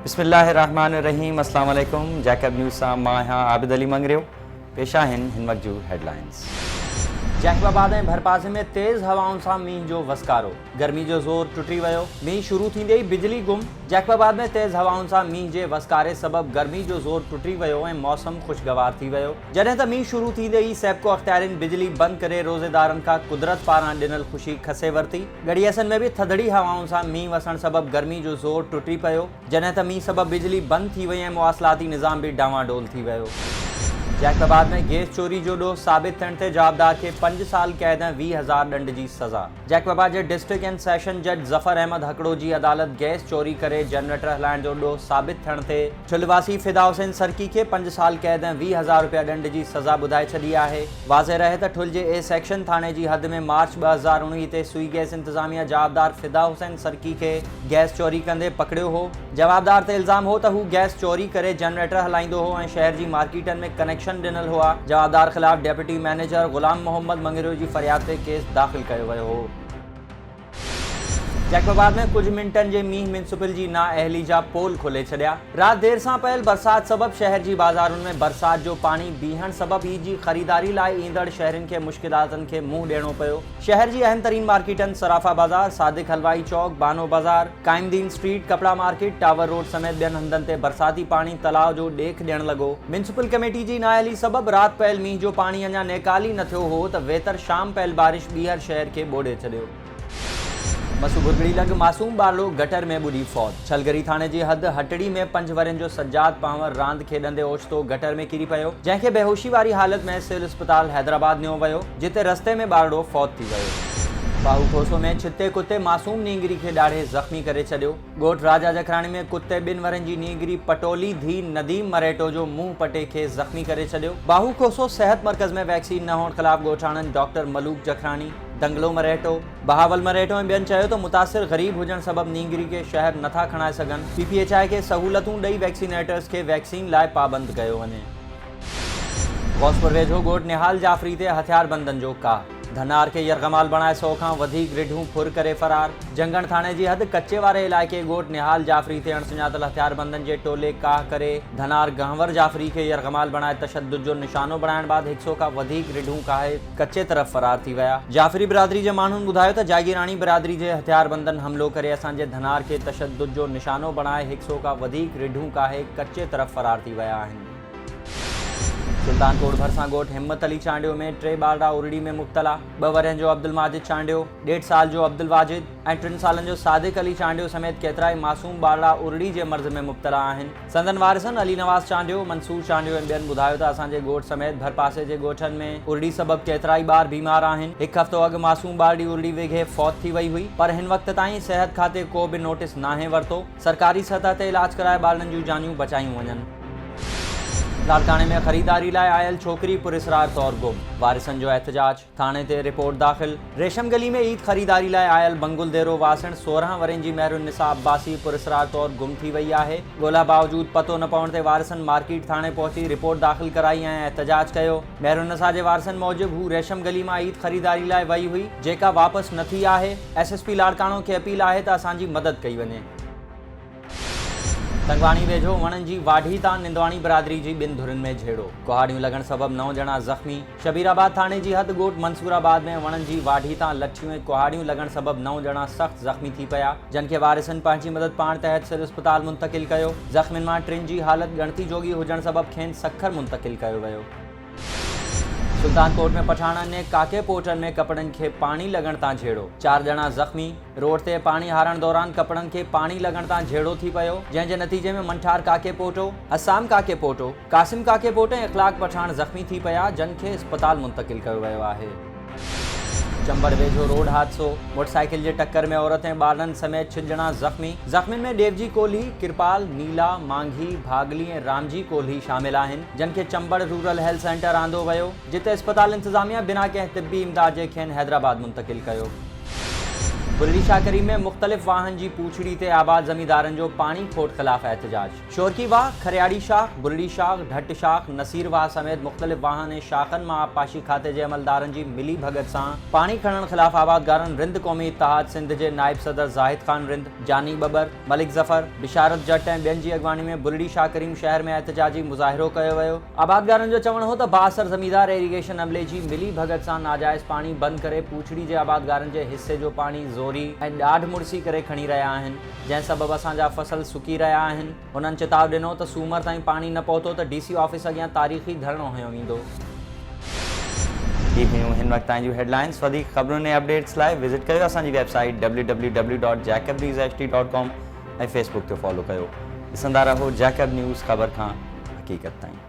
बिस्मिल्लाहिर्रहमानिर्रहीम। अस्सलाम वालेकुम। जैकब न्यूज़ सां मां आहियां आबिद अली मंगरियो। पेश आहिनि हिन वक़्त जूं हेडलाइंस। जैकबाबाद ऐं भरपासे में तेज़ हवाउनि सां मींहं जो वसकारो। गर्मी जो ज़ोर टुटी वियो। मींहं शुरू थींदे ई बिजली गुम। जैकबाबाद में तेज़ हवाउनि सां मींहं जे वसकारे सबबि गर्मी जो ज़ोर टुटी वियो ऐं मौसम ख़ुशगवार थी वियो। जॾहिं त मींहं शुरू थींदे ई सेप्को अख़्तियारियुनि बिजली बंदि करे रोज़ेदारनि खां कुदरत पारां ॾिनल ख़ुशी खसे वरिती। गड़ियसनि में बि थधड़ी हवाउनि सां मींहं वसण सबबि गर्मी जो ज़ोर टुटी पियो। जॾहिं त मींहं सबबि बिजली बंदि थी वई ऐं मुवासिलाती निज़ाम बि डावाडोल थी वियो। जैकबाबाद में गैस चोरी जो ॾोह साबित थियण ते जवाबदार खे 5 साल कैद ऐं 20,000 ॾंड जी सज़ा। जैकबाबाद जे डिस्ट्रिक्ट एंड सेशन जज ज़फ़र अहमद हकड़ो जी अदालत गैस चोरी करे जनरेटर हलाइण जो ॾोह साबित थियण ते छुलवासी फिदा हुसैन सरकी खे 5 साल कैद ऐं 20,000 रुपया ॾंड जी सज़ा ॿुधाए छॾी आहे। वाज़े रहे त ठुल जे ए सेक्शन थाणे जी हद में मार्च 2019 ते सुई गैस इंतज़ामिया जवाबदार फिदा हुसैन सरकी खे गैस चोरी कंदे पकड़ियो हो। जवाबदार ते इल्ज़ाम हो त हू गैस चोरी करे जनरेटर हलाईंदो हो ऐं शहर जी मार्केटनि में कनेक्शन ॾिनल हुआ। जवाबदार ख़िलाफ़ डेप्यूटी मैनेजर ग़ुलाम मोहम्मद मंगरियो जी फ़रियाद ते केस दाख़िल कयो वियो हो। जैकबाबाद में कुछ मिनटनि जे मींहं म्यूनिसिपल जी नाअहली जा पोल खोले छॾिया। राति देर सां पयल बरसात सबबि शहर जी बाज़ारुनि में बरसात जो पाणी बीहण सबबि ईद जी ख़रीदारी लाइ ईंदड़ शहरियुनि खे मुश्किलातनि खे मुंहुं ॾियणो पियो। शहर जी अहम तरीन मार्केटनि सराफा बाज़ार, सादिक हलवाई चौक, बानो बाज़ार, काइमदीन स्ट्रीट, कपड़ा मार्केट, टावर रोड समेत ॿियनि हंधनि ते बरसाती पाणी तलाउ जो ॾेख ॾियण लॻो। म्यूनिसिपल कमेटी जी नाअहली सबबि राति पयल मींहं जो पाणी अञा नेकाली न थियो हो त वेतर शाम पयल बारिश ॿीहर शहर खे ॿोड़े छॾियो। मसू बुरगड़ी लंघ मासूम ॿारड़ो गटर में ॿुॾी फौत। छलगरी थाणे जी हद हटड़ी में 5 वरनि जो सज्जाद पांवर रांदि खेॾंदे ओचितो गटर में किरी पियो, जंहिंखे बेहोशी वारी हालत में सिविल अस्पताल हैदराबाद नियो वियो, जिते रस्ते में ॿारड़ो फौत थी वियो। बाहूकोसो में छिते कुते मासूम नींगरी खे ॾाढे ज़ख़्मी करे छॾियो। ॻोठ राजा जखराणी में कुते 2 वरनि जी नींगरी पटोली धी नदीम मरेटो जो मुंहुं पटे खे ज़ख़्मी करे छॾियो। बाहूकोसो सेहत मर्कज़ में वैक्सीन न हुअण ख़िलाफ़ ॻोठाणनि डॉक्टर मलूक जखराणी, दंगलो मरेटो, बहावल मरेटो ऐं ॿियनि चयो त मुतासिर ग़रीब हुजण सबबि नींगरी खे शहर नथा खणाए सघनि। PPHI खे सहूलतूं ॾेई वैक्सीनेटर्स खे वैक्सीन लाइ पाबंद कयो वञे। गौसपुर वेझो ॻोठ निहाल जाफ़री ते हथियारबंदनि जो काह। धनार खे यरगमाल बणाए 100 खां वधीक रिढूं फुर करे फरार। जंगण थाणे जी हद कच्चे वारे इलाइक़े ॻोठ निहाल जाफ़री ते अणसुञातल हथियारबंदनि जे टोले काह करे धनार गहवर जाफ़री खे यरगमाल बणाए तशद्दुद जो निशानो बणाइण बाद 100 खां वधीक रिढूं काहे कच्चे तरफ़ फरार थी विया। जाफ़री बिरादरी जे माण्हुनि ॿुधायो त जागीराणी बिरादरी जे हथियारबंदनि हमलो करे असांजे धनार खे तशद्दुद जो निशानो बणाए 100 खां वधीक रिढूं काहे कच्चे तरफ़ फरार थी विया आहिनि। सुल्तानकोट भरिसां ॻोठ हिम्मत अली चांडियो में 3 ॿारड़ा उरड़ी में मुब्तला। 2 वरनि जो अब्दुल माजिद चांडियो, 1.5 साल जो अब्दुल वाजिद ऐं 3 सालनि जो सादिक अली चांडियो समेत केतिराई मासूम ॿारड़ा उरड़ी जे मर्ज़ में मुब्तला आहिनि। संदन वारिसनि अली नवाज़ चांडियो, मंसूर चांडियो ऐं ॿियनि ॿुधायो त असांजे ॻोठ समेत भरपासे जे ॻोठनि में उरड़ी सबबि केतिराई ॿार बीमार आहिनि। 1 हफ़्तो अॻु मासूम ॿारड़ी उरड़ी वेघे फौत थी वई हुई, पर हिन वक़्त ताईं सिहत खाते को बि नोटिस नाहे वरितो। सरकारी सतह ते इलाज कराए ॿारनि जूं जानियूं बचायूं वञनि। लाड़काने में ख़रीदारी लाइ आयल छोकिरी पुरस्रार तौर गुम। वारिसनि जो एहतजाज, थाणे ते रिपोर्ट दाख़िल। रेशम गली में ईद ख़रीदारी लाइ आयल बंगुल देरो वासण 16 वरनि जी मेहरुन्निसा अब्बासी पुरस्रार तौर गुम थी वई आहे। ॻोल्हा बावजूद पतो न पवण ते वारिसनि मार्केट थाणे पहुची रिपोर्ट दाख़िल कराई ऐं एहतजाज कयो। मेहरुन्निसा जे वारिसनि मूजिबि हू रेशम गली मां ईद ख़रीदारी लाइ वई हुई, जेका वापसि न थी आहे। SSP लाड़काणो खे अपील आहे त असांजी मदद कई वञे। तंगवाणी वेझो वणनि जी वाढी तां निंदवाणी बिरादरी जी 2 धुरनि में झेड़ो। कुहाड़ियूं लॻण सबबि 9 ॼणा ज़ख़्मी। शबीराबाद थाणे जी हद ॻोठ मंसूराबाद में वणनि जी वाढी तां लठियूं ऐं कुहाड़ियूं लॻण सबबि 9 ॼणा सख़्तु ज़ख़्मी थी पिया, जिन खे वारिसनि पंहिंजी मदद पाण तहत सिविल अस्पताल मुंतक़िल कयो। ज़ख़्मियुनि मां 3 जी हालत ॻणती जोगी हुजण सबबि खेनि सखर मुंतक़िल कयो वियो। सुल्तानकोट में पठाणनि ने काके पोटनि में कपड़नि खे पाणी लॻण तां झेड़ो। 4 ॼणा ज़ख़्मी। रोड ते पाणी हारण दौरान कपड़नि खे पाणी लॻण तां झेड़ो थी पियो, जंहिं जे नतीजे में मंठार काके पोटो, असाम काके पोटो, कासिम काके पोटो ऐं इख़लाक़ पठाण ज़ख़्मी थी पिया, जिन खे अस्पताल मुंतक़िल कयो वियो आहे। चंबड़ वेझो रोड हादसो। मोटरसाइकिल जे टक्कर में औरत ऐं ॿारनि समेत 6 ॼणा ज़ख़्मी। ज़ख़्मियुनि में देवजी कोल्ही, किरपाल, नीला, मांघी, भागली ऐं रामजी कोल्ही शामिल आहिनि, जिन खे चंबड़ रूरल हेल्थ सेंटर आंदो वियो, जिते अस्पताल इंतज़ामिया बिना कंहिं तिब्बी इमदाद जे खेनि हैदराबाद मुंतक़िल कयो। बुरड़ी शाह करीम में मुख्तलिफ वाहन जी पूछड़ी ते आबाद जमींदारन जो पानी खोट खिलाफ एहतजाज। शोरकी वाह, खरियाड़ी शाख, बुरड़ी शाख, ढट शाख, नसीर वाह समेत मुख्तलिफ वाहन शाखन में आबपाशी खाते के अमलदारन जी मिली भगत से पानी खणन खिलाफ आबादगारन रिंद कौमी इत्तेहाद सिंध के नायब सदर जाहिद खान रिंद, जानी बबर, मलिक जफर, बिशारत जट ऐं ॿियनि जी अगवानी में बुरड़ी शाह करीम शहर में एहतजाजी मुज़ाहिरो कयो वियो। आबादगारन जो चवण हो तो 62 जमींदार इरीगेशन अमले जी मिली भगत से नाजायज़ पानी बंद करे पूछड़ी के आबादगारन के हिस्से जो पानी ज़ोरी ऐं ॾाढ मुड़सी करे खणी रहा आहिनि, जंहिं सबब असांजा फसल सुकी रहा आहिनि। उन्हनि चिताब ॾिनो तो सूमर ताईं पानी न पहुतो तो DC ऑफिस अॻियां तारीख़ी धरणो हयो वेंदो। ही हुयूं हिन वक्त जी हेडलाइंस। वधीक ख़बरुनि ऐं अपडेट्स लाइ विज़िट कयो असांजी वेबसाइट www.jacobnews.com ऐं फेसबुक ते फॉलो कयो। ॾिसंदा रहो जैकब न्यूज़, ख़बर खां हक़ीक़त ताईं।